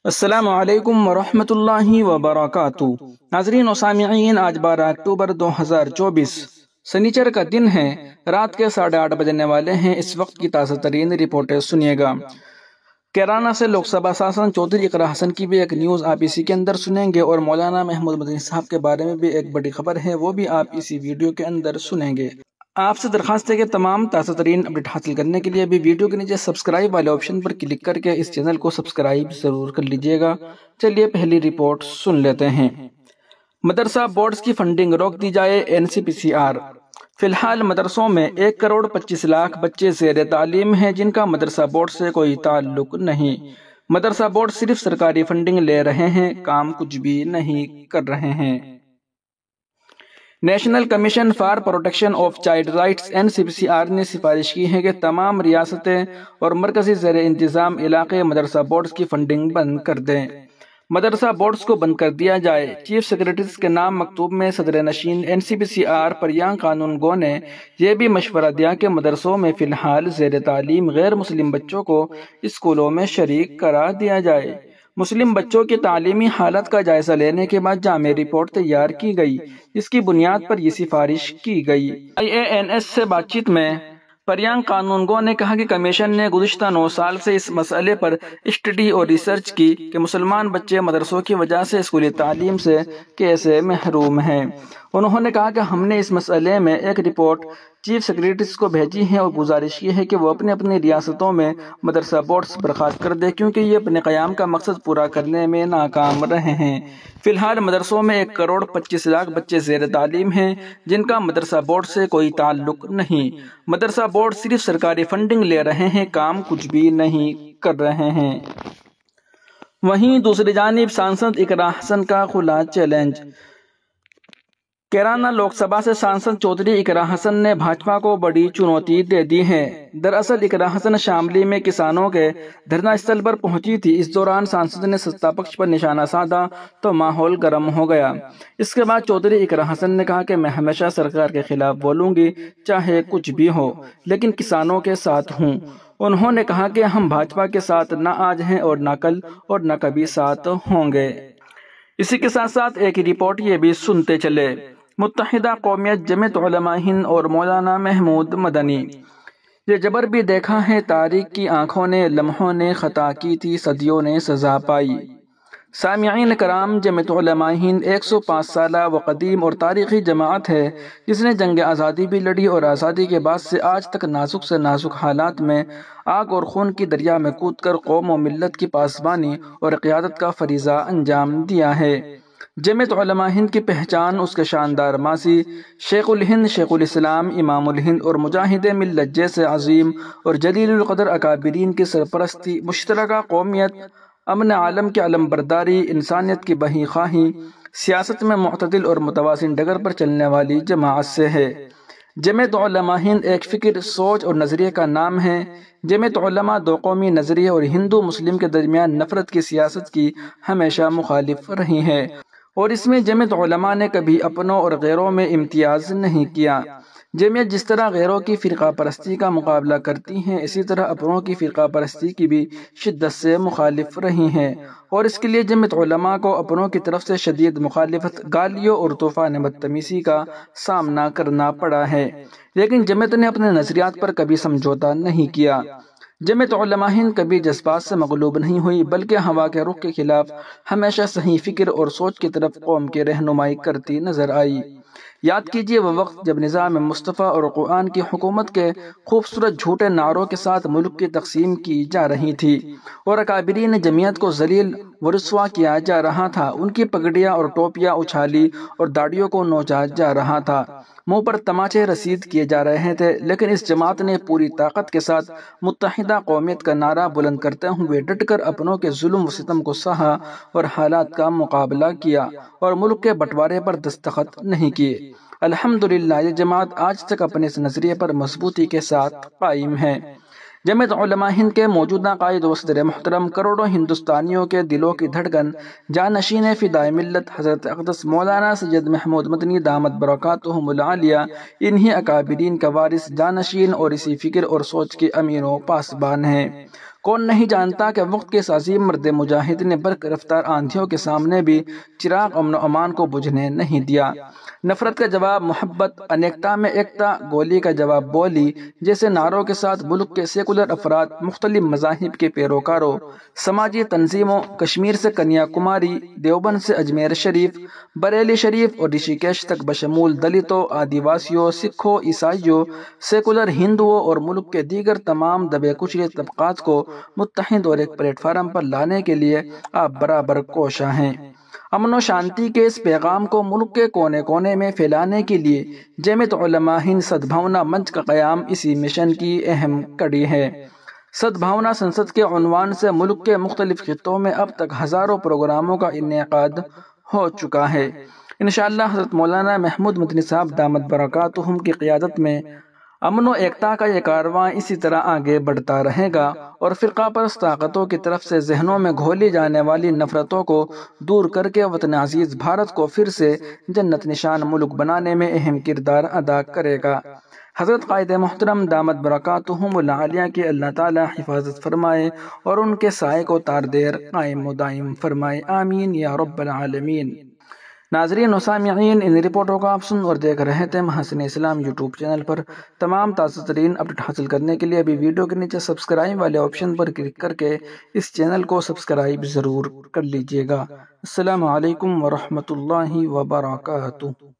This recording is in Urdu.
السلام علیکم ورحمۃ اللہ وبرکاتہ۔ ناظرین و سامعین، آج 12 اکتوبر 2024 سنیچر کا دن ہے۔ رات کے 8:30 بجنے والے ہیں۔ اس وقت کی تازہ ترین رپورٹیں سنیے گا۔ کیرانہ سے لوک سبھا سانسد چودھری اقرا حسن کی بھی ایک نیوز آپ اسی کے اندر سنیں گے، اور مولانا محمود مدنی صاحب کے بارے میں بھی ایک بڑی خبر ہے، وہ بھی آپ اسی ویڈیو کے اندر سنیں گے۔ آپ سے درخواست ہے کہ تمام تازہ ترین اپڈیٹ حاصل کرنے کے لیے بھی ویڈیو کے نیچے سبسکرائب والے آپشن پر کلک کر کے اس چینل کو سبسکرائب ضرور کر لیجئے گا۔ چلیے پہلی رپورٹ سن لیتے ہیں۔ مدرسہ بورڈز کی فنڈنگ روک دی جائے، NCPCR۔ فی الحال مدرسوں میں 1,25,00,000 بچے زیر تعلیم ہیں جن کا مدرسہ بورڈ سے کوئی تعلق نہیں۔ مدرسہ بورڈ صرف سرکاری فنڈنگ لے رہے ہیں، کام کچھ بھی نہیں کر رہے ہیں۔ National commission for protection of child rights NCPCR نے سفارش کی ہے کہ تمام ریاستیں اور مرکزی زیر انتظام علاقے مدرسہ بورڈز کی فنڈنگ بند کر دیں۔ مدرسہ بورڈز کو بند کر دیا جائے۔ چیف سیکریٹریز کے نام مکتوب میں صدر نشین NCPCR پریانک قانونگو نے یہ بھی مشورہ دیا کہ مدرسوں میں فی الحال زیر تعلیم غیر مسلم بچوں کو اسکولوں میں شریک کرا دیا جائے۔ مسلم بچوں کی تعلیمی حالت کا جائزہ لینے کے بعد جامع رپورٹ تیار کی گئی، جس کی بنیاد پر یہ سفارش کی گئی۔ IANS سے بات چیت میں پریانک قانونگو نے کہا کہ کمیشن نے گزشتہ 9 سال سے اس مسئلے پر اسٹڈی اور ریسرچ کی کہ مسلمان بچے مدرسوں کی وجہ سے اسکولی تعلیم سے کیسے محروم ہیں۔ انہوں نے کہا کہ ہم نے اس مسئلے میں ایک رپورٹ چیف سیکریٹریز کو بھیجی ہے اور گزارش کی ہے کہ وہ اپنی ریاستوں میں مدرسہ بورڈز برخاست کر دے، کیونکہ یہ اپنے قیام کا مقصد پورا کرنے میں ناکام رہے ہیں۔ فی الحال مدرسوں میں 1,25,00,000 بچے زیر تعلیم ہیں جن کا مدرسہ بورڈ سے کوئی تعلق نہیں۔ مدرسہ بورڈ صرف سرکاری فنڈنگ لے رہے ہیں، کام کچھ بھی نہیں کر رہے ہیں۔ وہیں دوسری جانب سانسد اقرا حسن کا کھلا چیلنج۔ کیرانہ لوک سبھا سے سانسد چودھری اقرا حسن نے بھاجپا کو بڑی چنوتی دے دی ہے۔ دراصل اقرا حسن شاملی میں کسانوں کے دھرنا استھل پر پہنچی تھی۔ اس دوران سانسد نے ستا پکش پر نشانہ سادھا تو ماحول گرم ہو گیا۔ اس کے بعد چودھری اقرا حسن نے کہا کہ میں ہمیشہ سرکار کے خلاف بولوں گی، چاہے کچھ بھی ہو، لیکن کسانوں کے ساتھ ہوں۔ انہوں نے کہا کہ ہم بھاجپا کے ساتھ نہ آج ہیں اور نہ کل اور نہ کبھی ساتھ ہوں گے۔ اسی کے ساتھ ساتھ ایک رپورٹ یہ بھی سنتے چلے۔ متحدہ قومیت، جمعیت علماء ہند اور مولانا محمود مدنی۔ یہ جبر بھی دیکھا ہے تاریخ کی آنکھوں نے، لمحوں نے خطا کی تھی، صدیوں نے سزا پائی۔ سامعین کرام، جمعیت علماء ہند 105 سالہ و قدیم اور تاریخی جماعت ہے جس نے جنگ آزادی بھی لڑی اور آزادی کے بعد سے آج تک نازک سے نازک حالات میں آگ اور خون کی دریا میں کود کر قوم و ملت کی پاسبانی اور قیادت کا فریضہ انجام دیا ہے۔ جمعیت علماء ہند کی پہچان اس کے شاندار ماضی، شیخ الہند، شیخ الاسلام، امام الہند اور مجاہد ملت جیسے عظیم اور جلیل القدر اکابرین کی سرپرستی، مشترکہ قومیت، امن عالم کی علم برداری، انسانیت کی بہی خواہی، سیاست میں معتدل اور متوازن ڈگر پر چلنے والی جماعت سے ہے۔ جمعیت علماء ہند ایک فکر، سوچ اور نظریے کا نام ہے۔ جمعیت علماء دو قومی نظریے اور ہندو مسلم کے درمیان نفرت کی سیاست کی ہمیشہ مخالف رہی ہے، اور اس میں جمعیت علماء نے کبھی اپنوں اور غیروں میں امتیاز نہیں کیا۔ جمعیت جس طرح غیروں کی فرقہ پرستی کا مقابلہ کرتی ہیں، اسی طرح اپنوں کی فرقہ پرستی کی بھی شدت سے مخالف رہی ہیں، اور اس کے لیے جمعیت علماء کو اپنوں کی طرف سے شدید مخالفت، گالیوں اور طوفان بدتمیزی کا سامنا کرنا پڑا ہے، لیکن جمعیت نے اپنے نظریات پر کبھی سمجھوتہ نہیں کیا۔ جمعیت علماء ہند کبھی جذبات سے مغلوب نہیں ہوئی، بلکہ ہوا کے رخ کے خلاف ہمیشہ صحیح فکر اور سوچ کی طرف قوم کی رہنمائی کرتی نظر آئی۔ یاد کیجئے وہ وقت جب نظام مصطفیٰ اور قرآن کی حکومت کے خوبصورت جھوٹے نعروں کے ساتھ ملک کی تقسیم کی جا رہی تھی اور اکابرین جمعیت کو ذلیل و رسوا کیا جا رہا تھا، ان کی پگڑیاں اور ٹوپیاں اچھالی اور داڑھیوں کو نوچا جا رہا تھا، منہ پر تماچے رسید کیے جا رہے تھے، لیکن اس جماعت نے پوری طاقت کے ساتھ متحدہ قومیت کا نعرہ بلند کرتے ہوئے ڈٹ کر اپنوں کے ظلم و ستم کو سہا اور حالات کا مقابلہ کیا اور ملک کے بٹوارے پر دستخط نہیں کیے۔ الحمدللہ یہ جماعت آج تک اپنے اس نظریے پر مضبوطی کے ساتھ قائم ہے۔ جمعیت علماء ہند کے موجودہ قائد و صدر محترم، کروڑوں ہندوستانیوں کے دلوں کی دھڑکن، جانشین فدائے ملت حضرت اقدس مولانا سید محمود مدنی دامت برکاتہم العالیہ، انہی اکابرین کا وارث، جانشین اور اسی فکر اور سوچ کے امین و پاسبان ہیں۔ کون نہیں جانتا کہ وقت کے اس عظیم مرد مجاہد نے برق رفتار آندھیوں کے سامنے بھی چراغ امن و امان کو بجھنے نہیں دیا۔ نفرت کا جواب محبت، انیکتا میں ایکتا، گولی کا جواب بولی جیسے نعروں کے ساتھ ملک کے سیکولر افراد، مختلف مذاہب کے پیروکاروں، سماجی تنظیموں، کشمیر سے کنیا کماری، دیوبند سے اجمیر شریف، بریلی شریف اور رشی کیش تک بشمول دلتوں، آدیواسیوں، سکھوں، عیسائیوں، سیکولر ہندوؤں اور ملک کے دیگر تمام دبے کچلے طبقات کو متحد اور ایک پلیٹ فارم پر لانے کے لیے آپ برابر کوشاں ہیں۔ امن و شانتی کے اس پیغام کو ملک کے کونے کونے میں پھیلانے کے لیے جامعۃ علماء ہند سدبھاونا منچ کا قیام اسی مشن کی اہم کڑی ہے۔ سدبھاونا سنسد کے عنوان سے ملک کے مختلف خطوں میں اب تک ہزاروں پروگراموں کا انعقاد ہو چکا ہے۔ انشاءاللہ حضرت مولانا محمود مدنی صاحب دامت برکاتہم کی قیادت میں امن و ایکتا کا یہ کارواں اسی طرح آگے بڑھتا رہے گا اور فرقہ پرست طاقتوں کی طرف سے ذہنوں میں گھولی جانے والی نفرتوں کو دور کر کے وطن عزیز بھارت کو پھر سے جنت نشان ملک بنانے میں اہم کردار ادا کرے گا۔ حضرت قائد محترم دامت برکاتہم العالیہ کی اللہ تعالی حفاظت فرمائے اور ان کے سائے کو تاردیر قائم و دائم فرمائے، آمین یا رب العالمین۔ ناظرین و سامعین، ان رپورٹوں کو آپ سن اور دیکھ رہے تھے محسن اسلام یوٹیوب چینل پر۔ تمام تازہ ترین اپڈیٹ حاصل کرنے کے لیے ابھی ویڈیو کے نیچے سبسکرائب والے آپشن پر کلک کر کے اس چینل کو سبسکرائب ضرور کر لیجئے گا۔ السلام علیکم ورحمۃ اللہ وبرکاتہ۔